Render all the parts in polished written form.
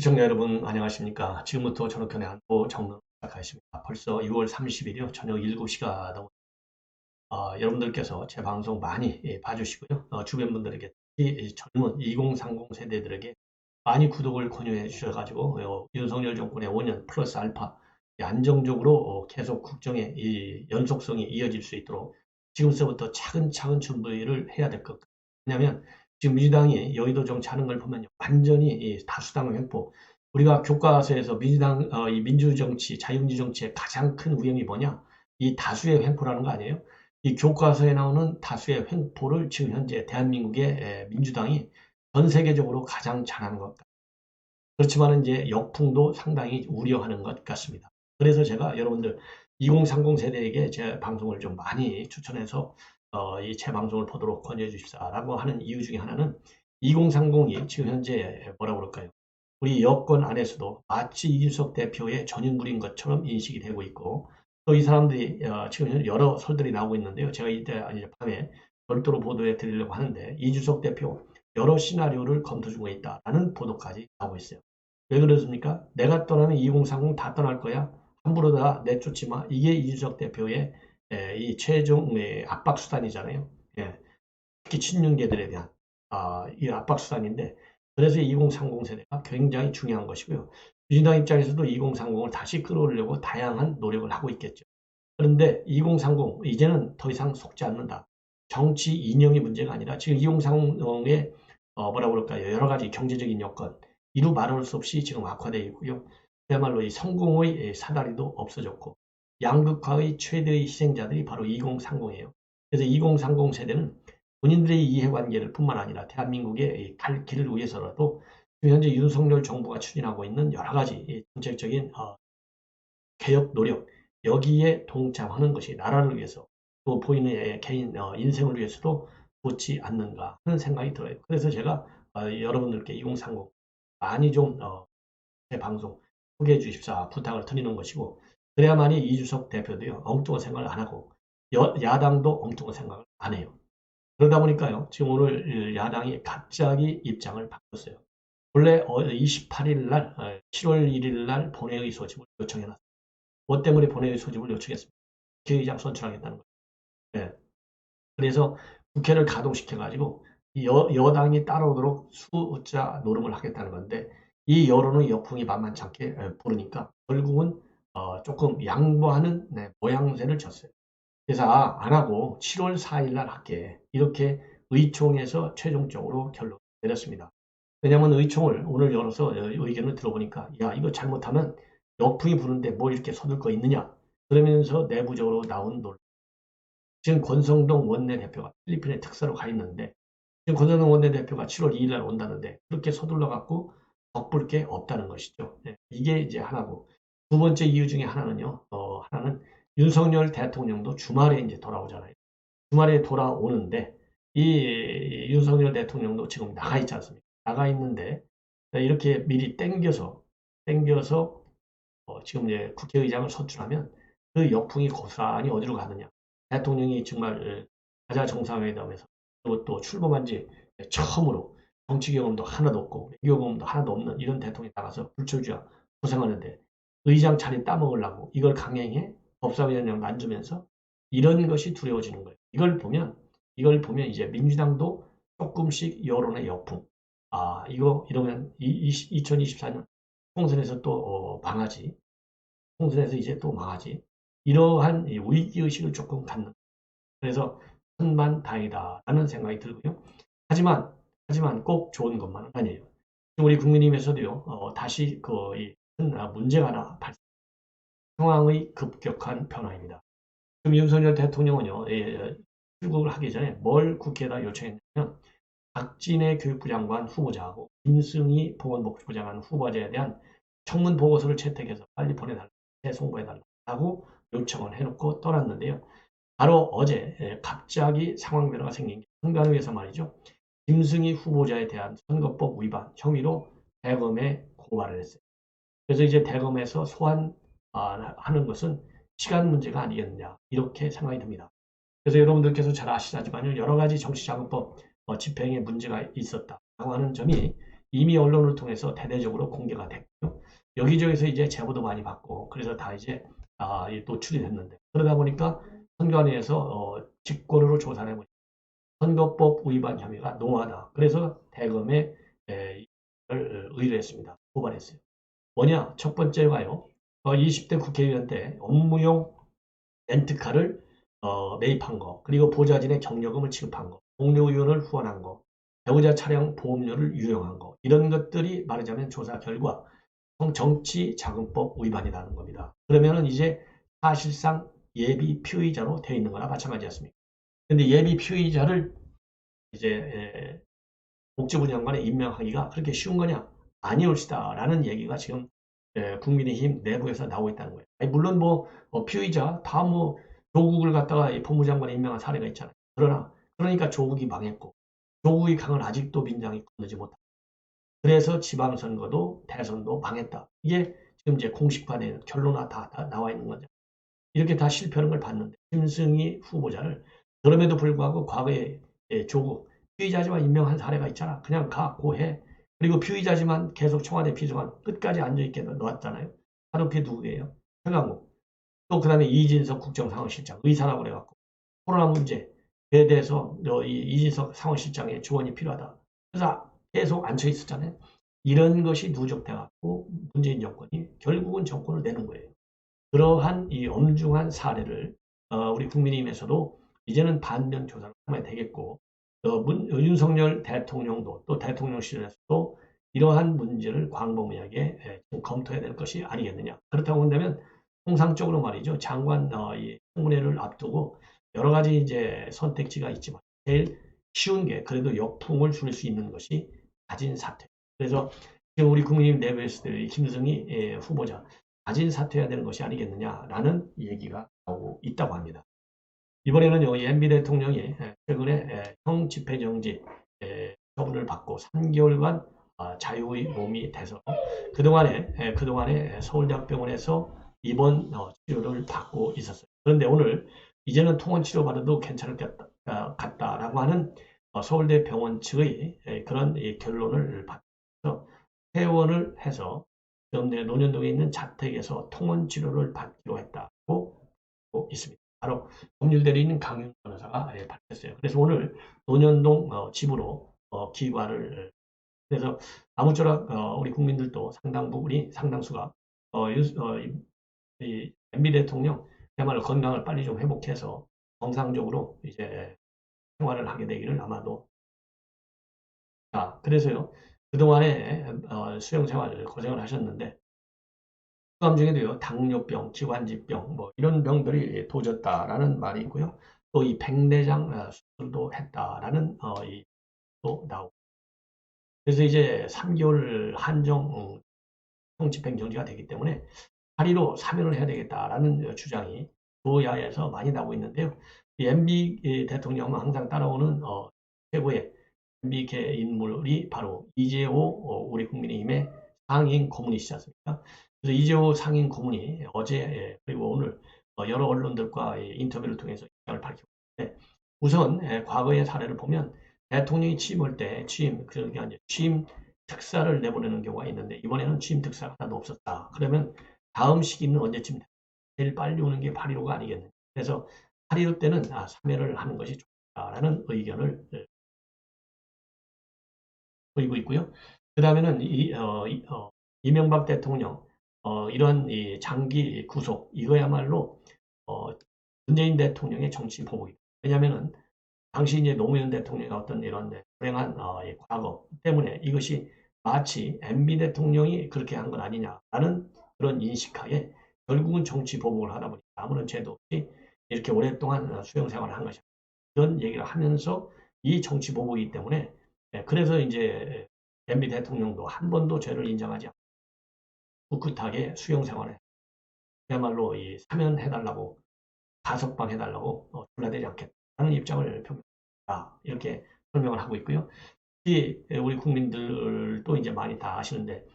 시청자 여러분 안녕하십니까. 지금부터 전학견의 안보 정론 시작하겠습니다. 벌써 6월 30일이요. 저녁 7시가 넘어 여러분들께서 제 방송 많이 봐주시고요. 주변 분들에게 특히 이 젊은 2030 세대들에게 많이 구독을 권유해 주셔가지고 윤석열 정권의 5년 플러스 알파 안정적으로 계속 국정의 이 연속성이 이어질 수 있도록 지금서부터 차근차근 준비를 해야 될 것 같아요. 왜냐하면 지금 민주당이 여의도 정치하는 걸 보면 완전히 이 다수당 횡포. 우리가 교과서에서 민주당 이 민주정치, 자유민주 정치의 가장 큰 우영이 뭐냐? 이 다수의 횡포라는 거 아니에요? 이 교과서에 나오는 다수의 횡포를 지금 현재 대한민국의 민주당이 전 세계적으로 가장 잘하는 것 같아요. 그렇지만 이제 역풍도 상당히 우려하는 것 같습니다. 그래서 제가 여러분들 2030 세대에게 제 방송을 좀 많이 추천해서 이 제 방송을 보도록 권유해 주십사라고 하는 이유 중에 하나는 2030이 지금 현재 뭐라 그럴까요? 우리 여권 안에서도 마치 이준석 대표의 전인물인 것처럼 인식이 되고 있고 또 이 사람들이 지금 여러 설들이 나오고 있는데요. 제가 이제 밤에 별도로 보도해 드리려고 하는데 이준석 대표 여러 시나리오를 검토 중에 있다라는 보도까지 나오고 있어요. 왜 그렇습니까? 내가 떠나면 2030 다 떠날 거야. 함부로 다 내쫓지 마. 이게 이준석 대표의 이 최종 압박 수단이잖아요. 예, 특히 친윤계들에 대한 이 압박 수단인데 그래서 2030 세대가 굉장히 중요한 것이고요. 민주당 입장에서도 2030을 다시 끌어오려고 다양한 노력을 하고 있겠죠. 그런데 2030 이제는 더 이상 속지 않는다. 정치 이념이 문제가 아니라 지금 2030의 뭐라 그럴까요? 여러 가지 경제적인 여건 이루 말할 수 없이 지금 악화되어 있고요. 그야말로 이 성공의 사다리도 없어졌고 양극화의 최대의 희생자들이 바로 2030이에요. 그래서 2030 세대는 본인들의 이해관계를 뿐만 아니라 대한민국의 갈 길을 위해서라도 지금 현재 윤석열 정부가 추진하고 있는 여러 가지 정책적인 개혁 노력 여기에 동참하는 것이 나라를 위해서 또 본인의 개인 인생을 위해서도 좋지 않는가 하는 생각이 들어요. 그래서 제가 여러분들께 2030 많이 좀 제 방송 소개해 주십사 부탁을 드리는 것이고 그래야만이 이준석 대표도요 엉뚱한 생각을 안 하고 야당도 엉뚱한 생각을 안 해요. 그러다 보니까요 지금 오늘 야당이 갑자기 입장을 바꿨어요. 원래 28일 날 7월 1일 날 본회의 소집을 요청해놨어요. 뭐 때문에 본회의 소집을 요청했습니다. 국회의장 선출하겠다는 거예요. 네. 그래서 국회를 가동시켜가지고 여당이 따라오도록 숫자 노름을 하겠다는 건데 이 여론의 역풍이 만만치 않게 부르니까 결국은 조금 양보하는 모양새를 쳤어요. 그래서 안 하고 7월 4일 날 할게 이렇게 의총에서 최종적으로 결론을 내렸습니다. 왜냐하면 의총을 오늘 열어서 의견을 들어보니까 야 이거 잘못하면 역풍이 부는데 뭐 이렇게 서둘 거 있느냐 그러면서 내부적으로 나온 논 지금 권성동 원내대표가 필리핀에 특사로 가 있는데 지금 권성동 원내대표가 7월 2일 날 온다는데 그렇게 서둘러 갖고 덕볼 게 없다는 것이죠. 네, 이게 이제 하나고 두 번째 이유 중에 하나는요. 하나는 윤석열 대통령도 주말에 이제 돌아오잖아요. 주말에 돌아오는데 이 윤석열 대통령도 지금 나가 있지 않습니까? 나가 있는데 이렇게 미리 땡겨서 지금 이제 국회의장을 선출하면 그 역풍이 고스란히 어디로 가느냐. 대통령이 정말 가자 정상회담에서 그리고 또 출범한 지 처음으로 정치 경험도 하나도 없고 외교 경험도 하나도 없는 이런 대통령이 나가서 불철주야 고생하는데 의장 자리 따먹으려고 이걸 강행해 법사위원장 만주면서 이런 것이 두려워지는 거예요. 이걸 보면 이제 민주당도 조금씩 여론의 역풍. 이거 이러면 2024년 총선에서 또 망하지. 총선에서 이제 또 망하지. 이러한 위기의식을 조금 갖는. 그래서 천만다행이다라는 생각이 들고요. 하지만 꼭 좋은 것만은 아니에요. 우리 국민의힘에서도요. 다시 큰 문제가 하나 발생. 상황의 급격한 변화입니다. 지금 윤석열 대통령은요. 출국을 하기 전에 뭘 국회에다 요청했냐면 박진애 교육부 장관 후보자하고 김승희 보건복지부 장관 후보자에 대한 청문 보고서를 채택해서 빨리 보내달라, 송부해달라고 요청을 해놓고 떠났는데요. 바로 어제 갑자기 상황 변화가 생긴 게 한간위에서 말이죠. 김승희 후보자에 대한 선거법 위반 혐의로 대검에 고발을 했어요. 그래서 이제 대검에서 소환하는 것은 시간 문제가 아니겠느냐 이렇게 생각이 듭니다. 그래서 여러분들께서 잘 아시지만요. 여러 가지 정치자금법 집행에 문제가 있었다라고 하는 점이 이미 언론을 통해서 대대적으로 공개가 됐고요. 여기저기서 이제 제보도 많이 받고 그래서 다 이제 노출이 됐는데 그러다 보니까 선관위에서 직권으로 조사를 해보니까 선거법 위반 혐의가 농후하다. 그래서 대검에 의뢰했습니다. 고발했어요. 뭐냐? 첫 번째가요. 20대 국회의원 때 업무용 렌트카를 매입한 거, 그리고 보좌진의 경력금을 지급한 거, 동료 의원을 후원한 거, 배우자 차량 보험료를 유용한 거, 이런 것들이 말하자면 조사 결과 정치자금법 위반이라는 겁니다. 그러면은 이제 사실상 예비 피의자로 되어 있는 거나 마찬가지였습니다. 근데 예비 피의자를 이제 복지부 장관에 임명하기가 그렇게 쉬운 거냐? 아니올시다라는 얘기가 지금 국민의힘 내부에서 나오고 있다는 거예요. 아니, 물론 뭐 피의자 다 뭐 조국을 갖다가 법무장관에 임명한 사례가 있잖아요. 그러니까 조국이 망했고 조국의 강을 아직도 민장이 건너지 못하고 그래서 지방선거도 대선도 망했다. 이게 지금 이제 공식화된 결론화 다 나와 있는 거죠. 이렇게 다 실패하는 걸 봤는데 김승희 후보자를 그럼에도 불구하고 과거에 조국 피의자지만 임명한 사례가 있잖아. 그냥 가 고해. 그리고 피의자지만 계속 청와대 비서관 끝까지 앉아있게 놓았잖아요. 바로 그게 누구예요? 최강욱. 또 그 다음에 이진석 국정상황실장 의사라고 그래갖고 코로나 문제에 대해서 이진석 상황실장의 지원이 필요하다. 그래서 계속 앉혀 있었잖아요. 이런 것이 누적돼갖고 문재인 정권이 결국은 정권을 내는 거예요. 그러한 이 엄중한 사례를 우리 국민의힘에서도 이제는 반면 교사를 하면 되겠고 윤석열 대통령도 또 대통령실에서도 이러한 문제를 광범위하게 검토해야 될 것이 아니겠느냐. 그렇다고 한다면 통상적으로 말이죠. 장관 이 청문회를 앞두고 여러 가지 이제 선택지가 있지만 제일 쉬운 게 그래도 역풍을 줄 수 있는 것이 가진 사퇴. 그래서 지금 우리 국민의힘 내부에서 김승희 후보자 가진 사퇴해야 되는 것이 아니겠느냐라는 얘기가 나오고 있다고 합니다. 이번에는요, MB 대통령이 최근에 형 집행정지 처분을 받고 3개월간 자유의 몸이 돼서 그동안에 서울대학병원에서 입원 치료를 받고 있었어요. 그런데 오늘 이제는 통원 치료 받아도 괜찮을 것 같다라고 하는 서울대 병원 측의 그런 결론을 받아서 퇴원을 해서 논현동에 있는 자택에서 통원 치료를 받기로 했다고 있습니다. 바로 법률대리에 있는 강윤 변호사가 밝혔어요. 그래서 오늘 논현동 집으로 기관을 그래서 아무쪼록 우리 국민들도 우리 상당수가 이 MB 대통령 그야말로 건강을 빨리 좀 회복해서 정상적으로 이제 생활을 하게 되기를 아마도 그래서요 그동안에 수영 생활을 고생을 하셨는데 그 중에도요 당뇨병, 기관지병 뭐 이런 병들이 도졌다라는 말이 있고요. 또 이 백내장 수술도 했다라는 또 나오고 그래서 이제 3개월 한정 집행 정지가 되기 때문에 파리로 사면을 해야 되겠다라는 주장이 도야에서 많이 나오고 있는데요. 이 MB 대통령은 항상 따라오는 최고의 MB계 인물이 바로 이재호 우리 국민의힘의 상임 고문이시지 않습니까? 그래서 이재호 상임 고문이 어제 그리고 오늘 여러 언론들과 인터뷰를 통해서 입장을 밝히고 있는데 우선 과거의 사례를 보면 대통령이 취임할 때 그러니까 취임 특사를 내보내는 경우가 있는데 이번에는 취임 특사가 하나도 없었다. 그러면 다음 시기는 언제쯤 제일 빨리 오는 게 8.15가 아니겠느냐. 그래서 8.15 때는 사면을 하는 것이 좋다라는 의견을 보이고 있고요. 그 다음에는 이명박 대통령 이런 이 장기 구속 이거야말로 문재인 대통령의 정치 보복이다. 왜냐하면은 당시 이제 노무현 대통령의 어떤 이런 불행한 과거 때문에 이것이 마치 MB 대통령이 그렇게 한 건 아니냐라는 그런 인식하에 결국은 정치 보복을 하다 보니까 아무런 죄도 없이 이렇게 오랫동안 수용 생활을 한 것이다. 이런 얘기를 하면서 이 정치 보복이기 때문에 그래서 이제 MB 대통령도 한 번도 죄를 인정하지 않고 꿋꿋하게 수용 생활에 그야말로 이 사면해달라고 가석방 해달라고 졸라대지 않겠다는 입장을 표명했다. 이렇게 설명을 하고 있고요. 우리 국민들도 이제 많이 다 아시는데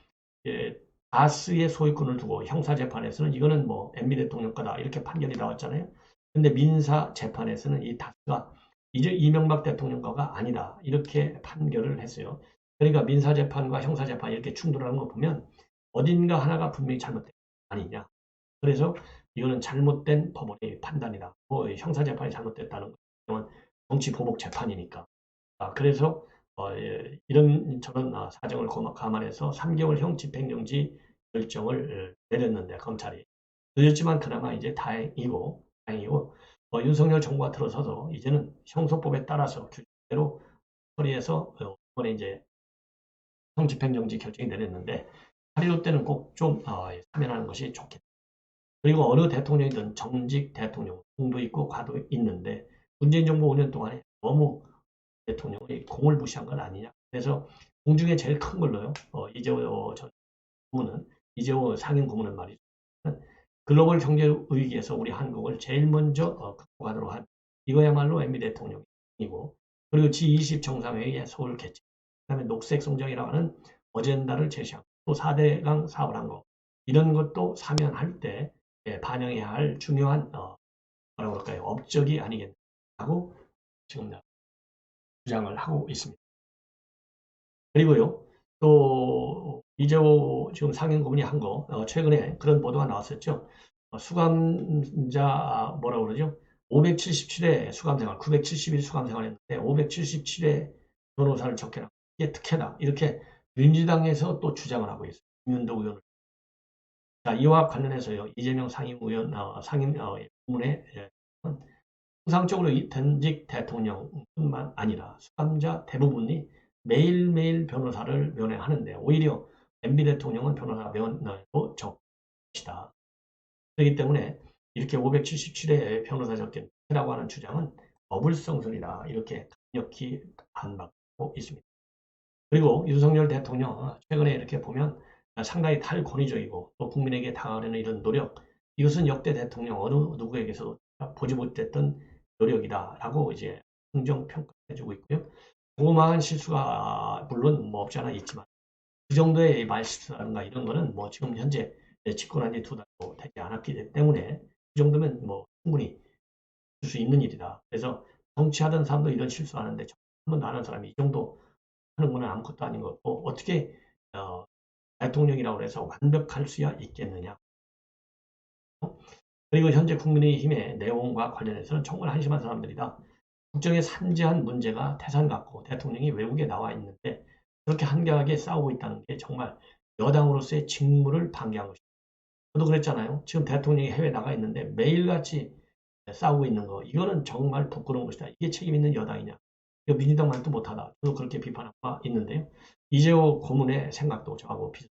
다스의 소유권을 두고 형사재판에서는 이거는 뭐 MB 대통령 거다 이렇게 판결이 나왔잖아요. 근데 민사재판에서는 이 다스가 이제 이명박 대통령 거가 아니다 이렇게 판결을 했어요. 그러니까 민사재판과 형사재판 이렇게 충돌하는 거 보면 어딘가 하나가 분명히 잘못된 거 아니냐. 그래서 이거는 잘못된 법원의 판단이다. 뭐 형사재판이 잘못됐다는 건 정치 보복 재판이니까. 그래서 이런 저런 사정을 감안해서 3개월형 집행정지 결정을 내렸는데 검찰이 늦었지만 그나마 이제 다행이고 윤석열 정부가 들어서서 이제는 형소법에 따라서 규정대로 처리해서 이번에 이제 형 집행정지 결정이 내렸는데 8.15 때는 꼭 좀 사면하는 것이 좋겠다. 그리고 어느 대통령이든 정직 대통령 공도 있고 과도 있는데 문재인 정부 5년 동안에 너무 대통령의 공을 무시한 건 아니냐. 그래서 공중에 제일 큰 걸로요. 이재호 전 고문은 이재호 상임 고문은 말이죠. 글로벌 경제 위기에서 우리 한국을 제일 먼저 극복하도록 한 이거야말로 MB 대통령이고 그리고 G20 정상회의에 서울 개최 그다음에 녹색 성장이라고 하는 어젠다를 제시하고 또 4대강 사업을 한 거 이런 것도 사면할 때 반영해야 할 중요한 뭐라고 그럴까요? 업적이 아니겠냐고 지금 주장을 하고 있습니다. 그리고요, 또 이재호 지금 상임 고문이 한 거 최근에 그런 보도가 나왔었죠. 수감자 뭐라고 그러죠? 577회 수감생활, 971 수감생활했는데 577회 변호사를 적게라 이게 특혜다. 이렇게 민주당에서 또 주장을 하고 있어요. 김윤도 의원을. 자, 이와 관련해서요, 이재명 상임 의원, 상임 고문의 통상적으로 전직 대통령뿐만 아니라 수감자 대부분이 매일매일 변호사를 면회하는데 오히려 MB 대통령은 변호사 면허도 적시다. 그렇기 때문에 이렇게 577회 변호사 적게라고 하는 주장은 어불성설이다. 이렇게 강력히 반박하고 있습니다. 그리고 윤석열 대통령 최근에 이렇게 보면 상당히 탈권위적이고 또 국민에게 다가가려는 이런 노력 이것은 역대 대통령 어느 누구에게서도 보지 못했던 노력이다라고 이제 긍정 평가해주고 있고요. 조그마한 실수가 물론 뭐 없지 않아 있지만 그 정도의 말실수라든가 이런 거는 뭐 지금 현재 집권한 지 2달도 되지 않았기 때문에 그 정도면 뭐 충분히 할 수 있는 일이다. 그래서 정치하던 사람도 이런 실수하는데 한 번도 안 한 사람이 이 정도 하는 거는 아무것도 아닌 거고 어떻게 대통령이라고 해서 완벽할 수야 있겠느냐. 그리고 현재 국민의힘의 내용과 관련해서는 정말 한심한 사람들이다. 국정에 산재한 문제가 태산 같고 대통령이 외국에 나와 있는데 그렇게 한가하게 싸우고 있다는 게 정말 여당으로서의 직무를 방기한 것입니다. 저도 그랬잖아요. 지금 대통령이 해외에 나가 있는데 매일같이 싸우고 있는 거 이거는 정말 부끄러운 것이다. 이게 책임 있는 여당이냐. 이거 민주당 말도 못하다. 저도 그렇게 비판하고 있는데요. 이재호 고문의 생각도 저하고 비슷합니다.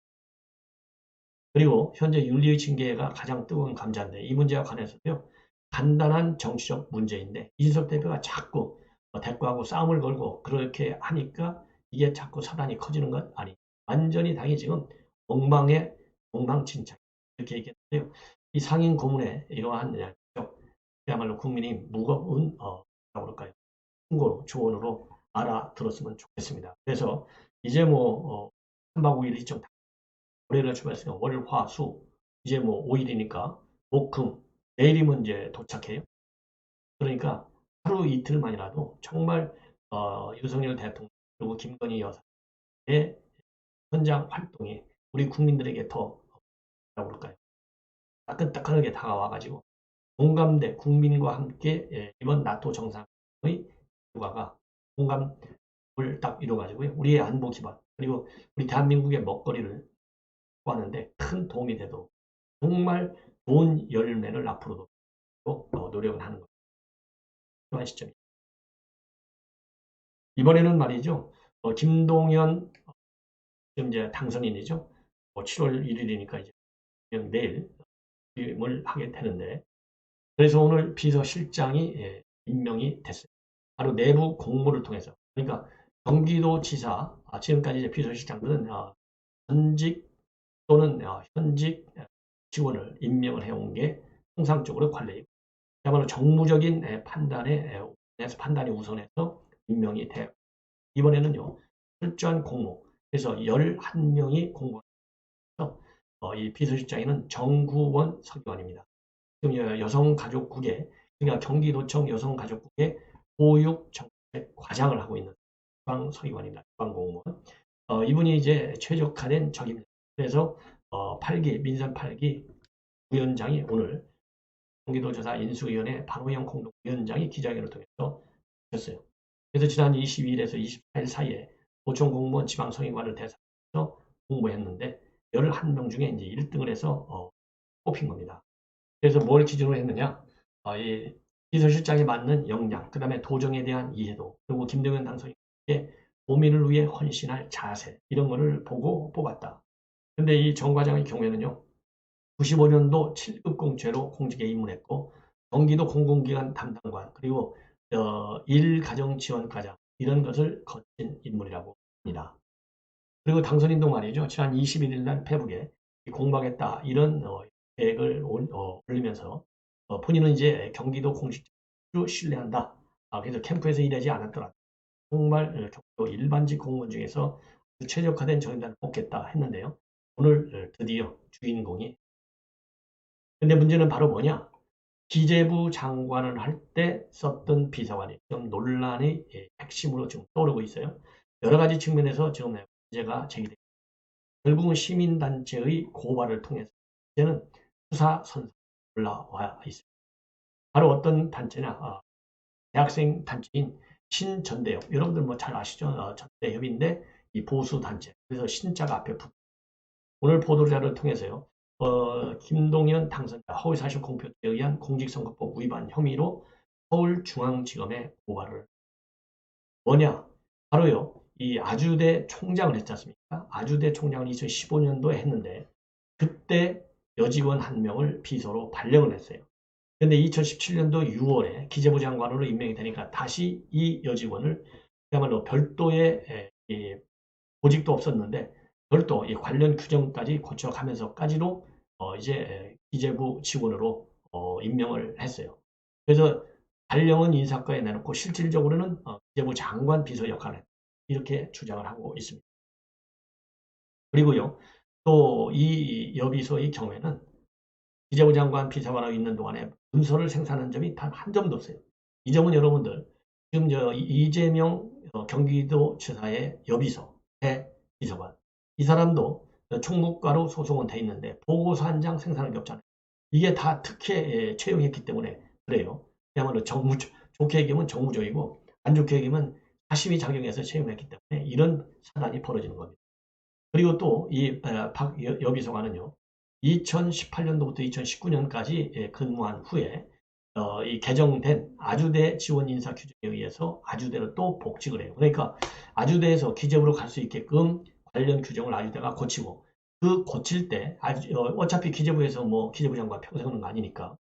그리고 현재 윤리의 징계가 가장 뜨거운 감자인데 이 문제와 관해서도요. 간단한 정치적 문제인데 이준석 대표가 자꾸 대꾸하고 싸움을 걸고 그렇게 하니까 이게 자꾸 사단이 커지는 것 아니. 완전히 당이 지금 엉망진창 이렇게 얘기했는데요. 이 상임 고문의 이러한 그야말로 국민이 무거운 뭐라고 그럴까요? 충고로 조언으로 알아들었으면 좋겠습니다. 그래서 이제 뭐 3박 5일 일정 월요일에 출발했으니까 월, 화, 수 이제 뭐 5일이니까 목, 금 내일이면 이제 도착해요. 그러니까 하루 이틀만이라도 정말 윤석열 대통령 그리고 김건희 여사의 현장 활동이 우리 국민들에게 더 뭐라고 그럴까요? 따끈따끈하게 다가와가지고 공감대 국민과 함께 이번 나토 정상의 결과가 공감을 딱 이뤄가지고요. 우리의 안보 기반 그리고 우리 대한민국의 먹거리를 하는데 큰 도움이 되도록 정말 좋은 열매를 앞으로도 노력을 하는 것 필요한 시점입니다. 이번에는 말이죠. 김동연 지금 이제 당선인이죠. 7월 1일이니까 이제 내일 임을 하게 되는데 그래서 오늘 비서실장이 임명이 됐어요. 바로 내부 공모를 통해서 그러니까 경기도지사 지금까지 이제 비서실장들은 전직 또는 현직 직원을 임명을 해온 게 통상적으로 관례이고 그야말로 정무적인 판단이 우선해서 임명이 돼요. 이번에는요. 철저한 공모 그래서 11명이 공모해서 이 비서실장에는 정구원 서기관입니다. 지금 여성가족국에 그러니까 경기도청 여성가족국의 보육정책 과장을 하고 있는 주방서기관입니다. 주방공무원. 이분이 이제 최적화된 적입니다. 그래서 8기 민선 8기 위원장이 오늘 경기도지사 인수위원회 반호영 공동위원장이 기자회견을 통해서 했어요. 그래서 지난 22일에서 24일 사이에 도청 공무원 지방성인관을 대상해서 공모했는데 11명 중에 이제 1등을 해서 뽑힌 겁니다. 그래서 뭘 기준으로 했느냐? 이 비서실장에 맞는 역량, 그 다음에 도정에 대한 이해도, 그리고 김동연 당선인의 도민을 위해 헌신할 자세, 이런 거를 보고 뽑았다. 근데 이 정 과장의 경우에는요, 95년도 7급 공채로 공직에 입문했고, 경기도 공공기관 담당관, 그리고 1가정지원과장, 이런 것을 거친 인물이라고 합니다. 그리고 당선인도 말이죠. 지난 21일 날 페북에 공부하겠다, 이런 계획을 올리면서 본인은 이제 경기도 공직자로 신뢰한다. 그래서 캠프에서 일하지 않았더라도 정말 경기도 일반직 공무원 중에서 최적화된 정인단을 뽑겠다 했는데요. 오늘 드디어 주인공이. 근데 문제는 바로 뭐냐? 기재부 장관을 할 때 썼던 비서관이 좀 논란의 핵심으로 지금 떠오르고 있어요. 여러 가지 측면에서 지금 문제가 제기됩니다. 결국은 시민단체의 고발을 통해서 이제는 수사 선상에 올라와 있습니다. 바로 어떤 단체냐? 대학생 단체인 신전대협. 여러분들 뭐 잘 아시죠? 전대협인데 이 보수 단체. 그래서 신자가 앞에 붙. 오늘 보도자료를 통해서요. 김동연 당선자 허위사실 공표죄에 의한 공직선거법 위반 혐의로 서울중앙지검에 고발을. 뭐냐? 바로요. 이 아주대 총장을 했지 않습니까? 아주대 총장을 2015년도에 했는데 그때 여직원 한 명을 비서로 발령을 했어요. 근데 2017년도 6월에 기재부 장관으로 임명이 되니까 다시 이 여직원을 그야말로 별도의 보직도 없었는데 별도 이 관련 규정까지 고쳐가면서까지도 이제 기재부 직원으로 임명을 했어요. 그래서 발령은 인사과에 내놓고 실질적으로는 기재부 장관 비서 역할을 했다. 이렇게 주장을 하고 있습니다. 그리고요, 또 이 여비소의 경우에는 기재부 장관 비서관으로 있는 동안에 문서를 생산한 점이 단 한 점도 없어요. 이 점은 여러분들 지금 이재명 경기도지사의 여비서 비서관, 이 사람도 총무과로 소송은 돼 있는데 보고서 한 장 생산한 게 없잖아요. 이게 다 특혜 채용했기 때문에 그래요. 그야말로 좋게 얘기하면 정무적이고 안 좋게 얘기하면 사심이 작용해서 채용했기 때문에 이런 사단이 벌어지는 겁니다. 그리고 또 이 박 여비서관은요. 2018년도부터 2019년까지 근무한 후에 이 개정된 아주대 지원 인사 규정에 의해서 아주대로 또 복직을 해요. 그러니까 아주대에서 기재부로 갈 수 있게끔 관련 규정을 아주대가 고치고 그 고칠 때 어차피 기재부에서 뭐 기재부 장관 평생 하는 거 아니니까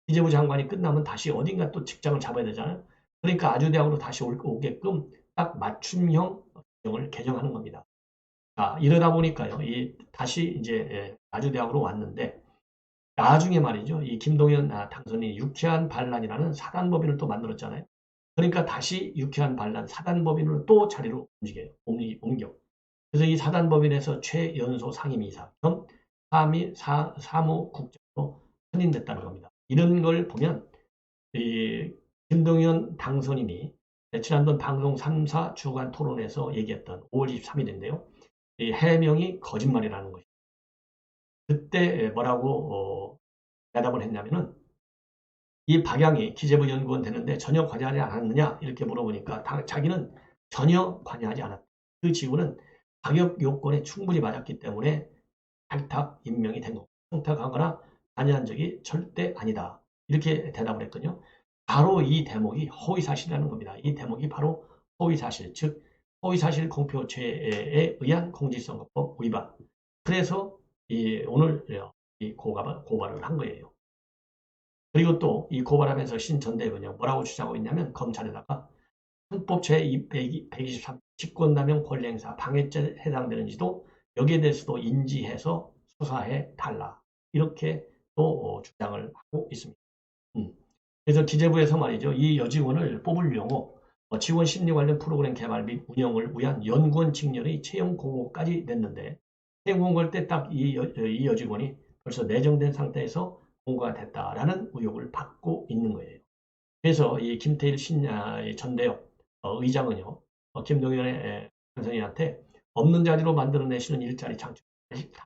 기재부 장관이 끝나면 다시 어딘가 또 직장을 잡아야 되잖아요. 그러니까 아주대학으로 다시 오게끔 딱 맞춤형 규정을 개정하는 겁니다. 이러다 보니까요, 다시 이제 아주대학으로 왔는데, 나중에 말이죠, 이 김동연 당선인이 유쾌한 반란이라는 사단법인을 또 만들었잖아요. 그러니까 다시 유쾌한 반란 사단법인으로 또 자리로 옮겨. 그래서 이 사단법인에서 최연소 상임이사 겸 사무국장으로 선임됐다는 겁니다. 이런 걸 보면, 이 김동연 당선인이 지난번 방송 3사 주간 토론에서 얘기했던 5월 23일인데요. 이 해명이 거짓말이라는 것이. 그때 뭐라고 대답을 했냐면은 이 박양이 기재부 연구원 되는데 전혀 관여하지 않았느냐 이렇게 물어보니까 자기는 전혀 관여하지 않았다. 그 직원은 자격 요건에 충분히 맞았기 때문에 발탁 임명이 된 거고 청탁하거나 관여한 적이 절대 아니다. 이렇게 대답을 했거든요. 바로 이 대목이 허위사실이라는 겁니다. 이 대목이 바로 허위사실, 즉 허위사실 공표죄에 의한 공직선거법 위반. 그래서 오늘 이 고발을 한 거예요. 그리고 또 이 고발하면서 신전대변인 뭐라고 주장하고 있냐면 검찰에다가 헌법 제123 직권남용 권리행사 방해죄에 해당되는지도 여기에 대해서도 인지해서 수사해 달라. 이렇게 또 주장을 하고 있습니다. 그래서 기재부에서 말이죠. 이 여직원을 뽑으려고 직원 심리 관련 프로그램 개발 및 운영을 위한 연구원 직렬의 채용 공고까지 냈는데 채용 공고할 때 딱 이 여직원이 벌써 내정된 상태에서 공고가 됐다라는 의혹을 받고 있는 거예요. 그래서 이 김태일 전대협 의장은요. 김동연의 당선인한테 없는 자리로 만들어내시는 일자리 창출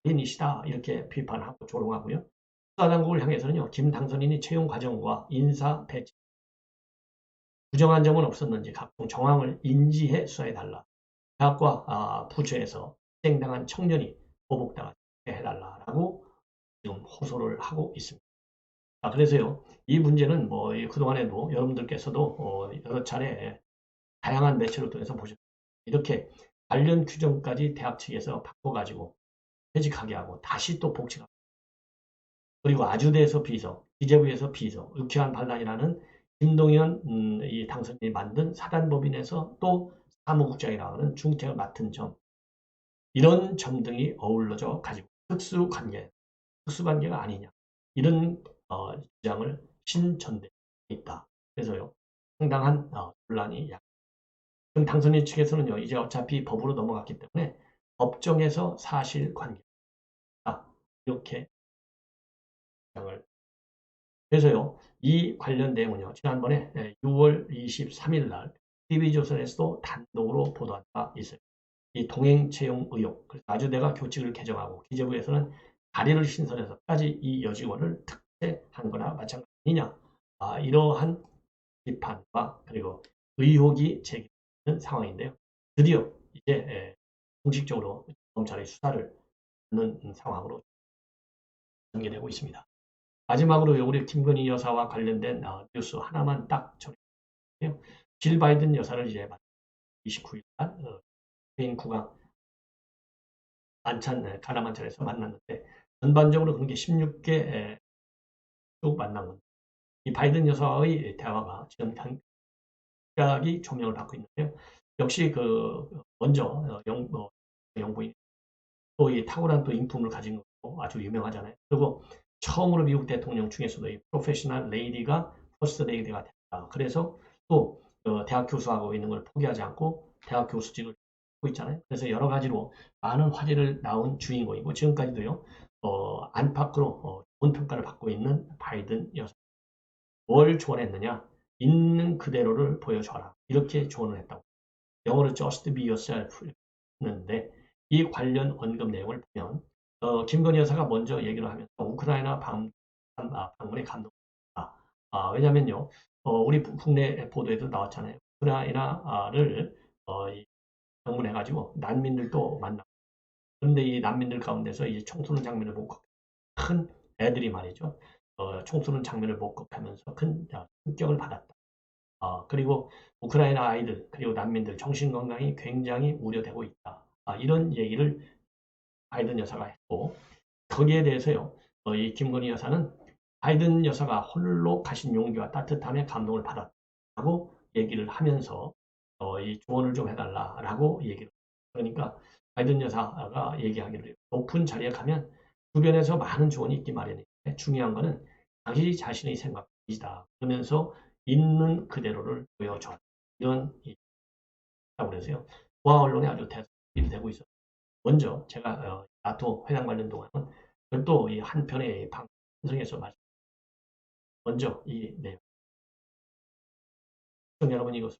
달인이시다 이렇게 비판하고 조롱하고요. 수사당국을 향해서는요. 김 당선인이 채용 과정과 인사 배치 부정한 점은 없었는지 각종 정황을 인지해 수사해달라. 대학과 부처에서 희생당한 청년이 보복당하게 해달라라고 지금 호소를 하고 있습니다. 그래서요. 이 문제는 뭐 그동안에도 여러분들께서도 여러 차례 다양한 매체를 통해서 보셨습니다. 이렇게 관련 규정까지 대학 측에서 바꿔가지고 퇴직하게 하고 다시 또 복직하고 그리고 아주대에서 비서, 기재부에서 비서, 유쾌한 반란이라는 김동연 이 당선인이 만든 사단법인에서 또 사무국장이라는 중책을 맡은 점 이런 점 등이 어우러져 가지고 특수관계가 아니냐 이런 주장을 신천되어 있다. 그래서요 상당한 논란이 그럼 당선인 측에서는요 이제 어차피 법으로 넘어갔기 때문에 법정에서 사실관계다 이렇게 주장을 그래서요, 이 관련 내용은요, 지난번에 6월 23일 날 TV조선에서도 단독으로 보도한 바 있어요. 이 동행 채용 의혹, 그래서 아주대가 교칙을 개정하고 기재부에서는 다리를 신설해서까지 이 여직원을 특채한 거나 마찬가지냐, 이러한 비판과 그리고 의혹이 제기되는 상황인데요. 드디어 이제 공식적으로 검찰의 수사를 하는 상황으로 전개되고 있습니다. 마지막으로 우리 김건희 여사와 관련된 뉴스 하나만 딱 전해드릴게요. 질 바이든 여사를 이제 29일 날 스페인 국왕 만찬 가나만찬에서 만났는데 전반적으로 그런 게 16개 쭉 만난 건데 이 바이든 여사의 대화가 지금 각각이 조명을 받고 있는데요. 역시 그 먼저 영부인 또 이 탁월한 또 인품을 가진 것도 아주 유명하잖아요. 그리고 처음으로 미국 대통령 중에서도 이 프로페셔널 레이디가 퍼스트 레이디가 됐다. 그래서 또 대학 교수하고 있는 걸 포기하지 않고 대학 교수직을 하고 있잖아요. 그래서 여러 가지로 많은 화제를 낳은 주인공이고 지금까지도요. 안팎으로 좋은 평가를 받고 있는 바이든 여사. 뭘 조언했느냐? 있는 그대로를 보여줘라. 이렇게 조언을 했다고. 영어로 just be yourself 했는데 이 관련 언급 내용을 보면 김건희 여사가 먼저 얘기를 하면서 우크라이나 방문에 감동했다. 왜냐면요. 우리 국내 보도에도 나왔잖아요. 우크라이나를 방문해가지고 난민들도 만나고 그런데 이 난민들 가운데서 이 총 쏘는 장면을 보고 큰 애들이 말이죠. 총 쏘는 장면을 목격하면서 큰 충격을 받았다. 그리고 우크라이나 아이들 그리고 난민들 정신건강이 굉장히 우려되고 있다. 이런 얘기를 바이든 여사가 했고 거기에 대해서요. 이 김건희 여사는 바이든 여사가 홀로 가신 용기와 따뜻함에 감동을 받았다고 얘기를 하면서 이 조언을 좀 해달라라고 얘기를 그러니까 바이든 여사가 얘기하기를 높은 자리에 가면 주변에서 많은 조언이 있기 마련인데 중요한 거는 자기 자신의 생각이다. 그러면서 있는 그대로를 보여줘. 이런 있다고 그래서요. 보아 언론에 아주 대설이 되고 있어요. 먼저 제가 나토 회담 관련 동안은 별도 이 한편의 방송에서 말씀 먼저 이 내용. 시청자 여러분 이것을